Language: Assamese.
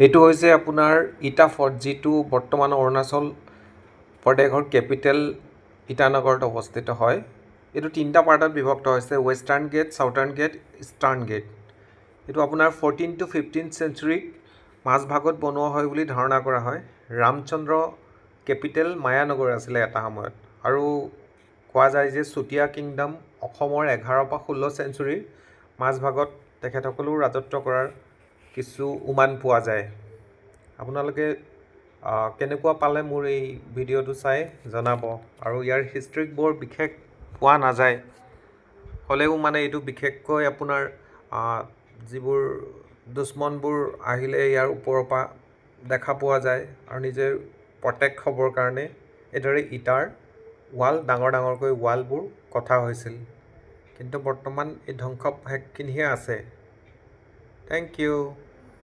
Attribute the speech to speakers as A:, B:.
A: এইটো হৈছে আপোনাৰ ইটা ফৰ্ট, যিটো বৰ্তমান অৰুণাচল প্ৰদেশৰ কেপিটেল ইটানগৰত অৱস্থিত হয়। এইটো তিনিটা পাৰ্টত বিভক্ত হৈছে: western gate, southern gate, eastern gate. এইটো আপোনাৰ 14 to 15 চেঞ্চুৰীত মাজভাগত বনোৱা হয় বুলি ধাৰণা কৰা হয়। ৰামচন্দ্ৰ কেপিটেল মায়ানগৰ আছিলে এটা সময়ত, আৰু কোৱা যায় যে চুতীয়া কিংডম অসমৰ 11 পৰা 16 চেঞ্চুৰীৰ মাজভাগত তেখেতসকলেও ৰাজত্ব কৰাৰ কিছু উমান পোৱা যায়। আপোনালোকে কেনেকুৱা পালে মোৰ এই ভিডিঅ'টো চাই জনাব। আৰু ইয়াৰ হিষ্ট্ৰীক বৰ বিশেষ পোৱা নাযায়, হ'লেও মানে এইটো বিশেষকৈ আপোনাৰ যিবোৰ দুশ্মনবোৰ আহিলে ইয়াৰ ওপৰৰ পৰা দেখা পোৱা যায়, আৰু নিজে প্ৰটেক্ট হ'বৰ কাৰণে এইদৰে ইটাৰ ৱাল, ডাঙৰ ডাঙৰকৈ ৱালবোৰ কটা হৈছিল। কিন্তু বৰ্তমান এই ধ্বংসাৱশেষখিনিহে আছে। Thank U.